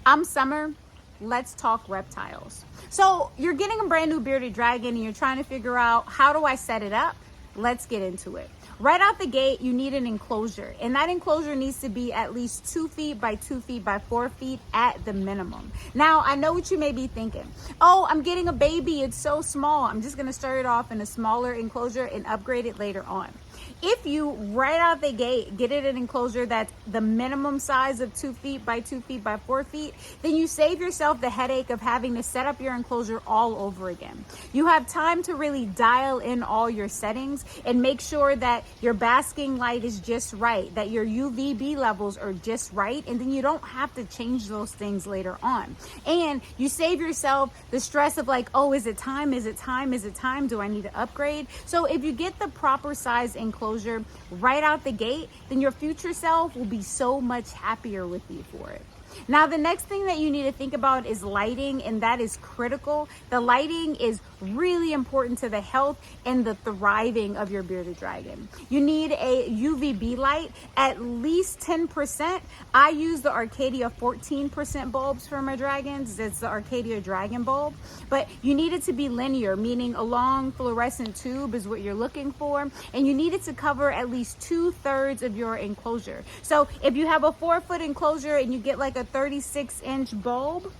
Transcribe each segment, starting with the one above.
I'm Summer. Let's talk reptiles. So you're getting a brand new bearded dragon and you're trying to figure out, how do I set it up? Let's get into it. Right out the gate, you need an enclosure, and that enclosure needs to be at least 2 feet by 2 feet by 4 feet at the minimum. Now, I know what you may be thinking. Oh, I'm getting a baby. It's so small. I'm just going to start it off in a smaller enclosure and upgrade it later on. If you, right out the gate, get it an enclosure that's the minimum size of 2 feet by 2 feet by 4 feet, then you save yourself the headache of having to set up your enclosure all over again. You have time to really dial in all your settings and make sure that your basking light is just right, that your UVB levels are just right, and then you don't have to change those things later on. And you save yourself the stress of like, oh, is it time? Is it time? Is it time? Do I need to upgrade? So if you get the proper size enclosure right out the gate, then your future self will be so much happier with you for it. Now, the next thing that you need to think about is lighting, and that is critical. The lighting is really important to the health and the thriving of your bearded dragon. You need a UVB light, at least 10%. I use the Arcadia 14% bulbs for my dragons. It's the Arcadia Dragon bulb, but you need it to be linear, meaning a long fluorescent tube is what you're looking for, and you need it to cover at least 2/3 of your enclosure. So if you have a 4-foot enclosure and you get like a 36-inch bulb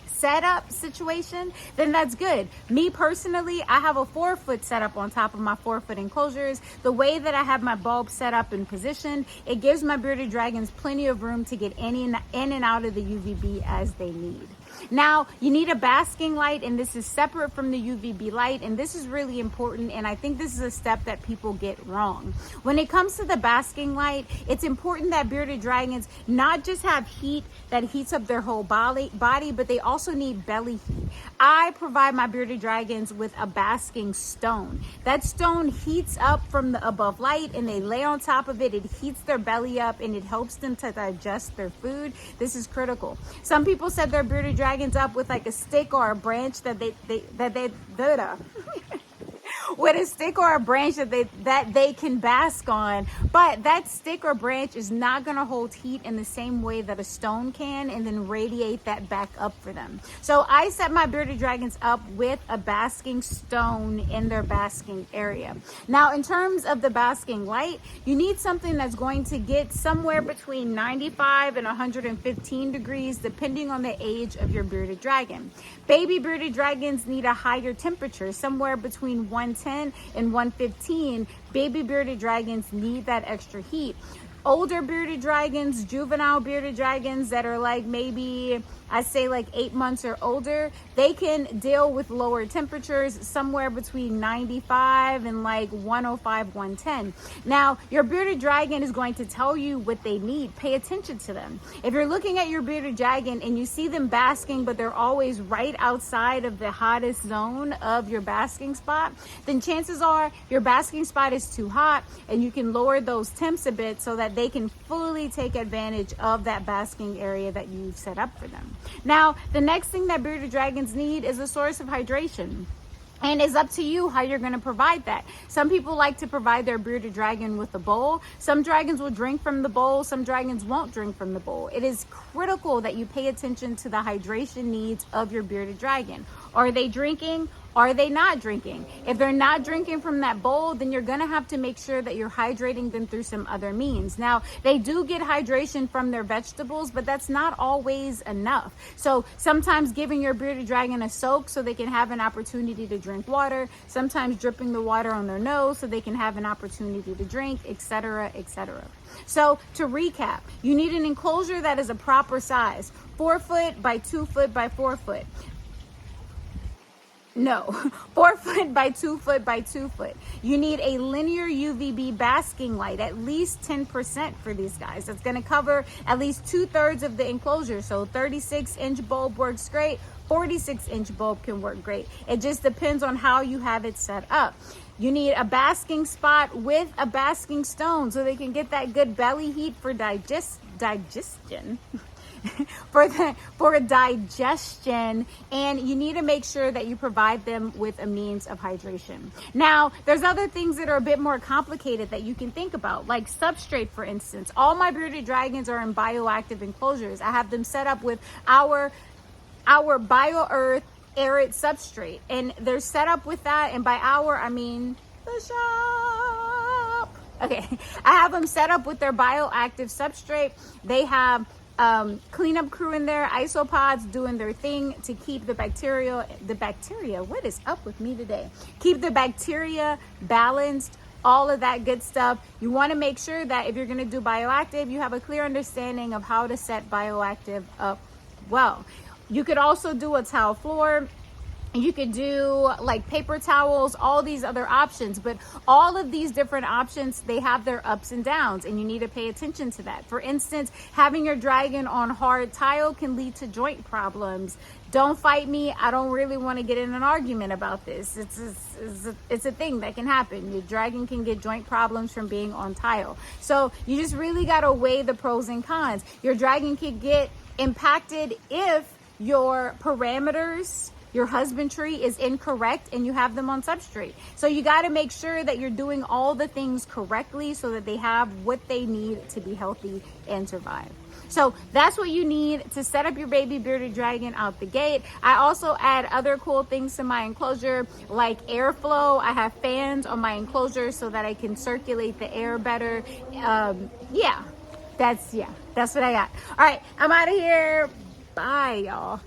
setup situation, then that's good. Me personally, I have a 4-foot setup on top of my 4-foot enclosures. The way that I have my bulb set up and positioned, it gives my bearded dragons plenty of room to get in and out of the UVB as they need. Now, you need a basking light, and this is separate from the UVB light, and this is really important, and I think this is a step that people get wrong. When it comes to the basking light, it's important that bearded dragons not just have heat that heats up their whole body, but they also need belly heat. I provide my bearded dragons with a basking stone. That stone heats up from the above light, and they lay on top of it. It heats their belly up, and it helps them to digest their food. This is critical. Some people set their bearded dragons up with like a stick or a branch that they with a stick or a branch that they can bask on, but that stick or branch is not going to hold heat in the same way that a stone can and then radiate that back up for them. So I set my bearded dragons up with a basking stone in their basking area. Now, in terms of the basking light, you need something that's going to get somewhere between 95 and 115 degrees depending on the age of your bearded dragon. Baby bearded dragons need a higher temperature, somewhere between 110 and 115. Baby bearded dragons need that extra heat. Older bearded dragons, juvenile bearded dragons that are like maybe, I say like 8 months or older, they can deal with lower temperatures, somewhere between 95 and like 105, 110. Now, your bearded dragon is going to tell you what they need. Pay attention to them. If you're looking at your bearded dragon and you see them basking, but they're always right outside of the hottest zone of your basking spot, then chances are your basking spot is too hot, and you can lower those temps a bit so that they can fully take advantage of that basking area that you've set up for them. Now, the next thing that bearded dragons need is a source of hydration. And it's up to you how you're going to provide that. Some people like to provide their bearded dragon with a bowl. Some dragons will drink from the bowl. Some dragons won't drink from the bowl. It is critical that you pay attention to the hydration needs of your bearded dragon. Are they drinking? Are they not drinking? If they're not drinking from that bowl, then you're going to have to make sure that you're hydrating them through some other means. Now, they do get hydration from their vegetables, but that's not always enough. So sometimes giving your bearded dragon a soak so they can have an opportunity to drink water, sometimes dripping the water on their nose so they can have an opportunity to drink, etc., etc. So to recap, you need an enclosure that is a proper size, 4 foot by 2 foot by 4 foot. No, 4 foot by 2 foot by 2 foot. You need a linear UVB basking light, at least 10% for these guys. That's going to cover at least 2/3 of the enclosure. So 36-inch bulb works great. 46-inch bulb can work great. It just depends on how you have it set up. You need a basking spot with a basking stone so they can get that good belly heat for digestion. for digestion, and you need to make sure that you provide them with a means of hydration. Now, there's other things that are a bit more complicated that you can think about, like substrate, for instance. All my bearded dragons are in bioactive enclosures. I have them set up with our BioEarth arid substrate, and they're set up with that, and by our I mean the shop. Okay, I have them set up with their bioactive substrate. They have cleanup crew in there, isopods doing their thing to keep the bacteria, what is up with me today? Keep the bacteria balanced, all of that good stuff. You want to make sure that if you're going to do bioactive, you have a clear understanding of how to set bioactive up well. You could also do a tile floor. You could do like paper towels, all these other options, but all of these different options, they have their ups and downs, and you need to pay attention to that. For instance, having your dragon on hard tile can lead to joint problems. Don't fight me. I don't really want to get in an argument about this. It's a thing that can happen. Your dragon can get joint problems from being on tile. So you just really got to weigh the pros and cons. Your dragon could get impacted if your parameters, your husbandry is incorrect and you have them on substrate. So you got to make sure that you're doing all the things correctly so that they have what they need to be healthy and survive. So that's what you need to set up your baby bearded dragon out the gate. I also add other cool things to my enclosure, like airflow. I have fans on my enclosure so that I can circulate the air better. That's what I got. All right, I'm out of here. Bye, y'all.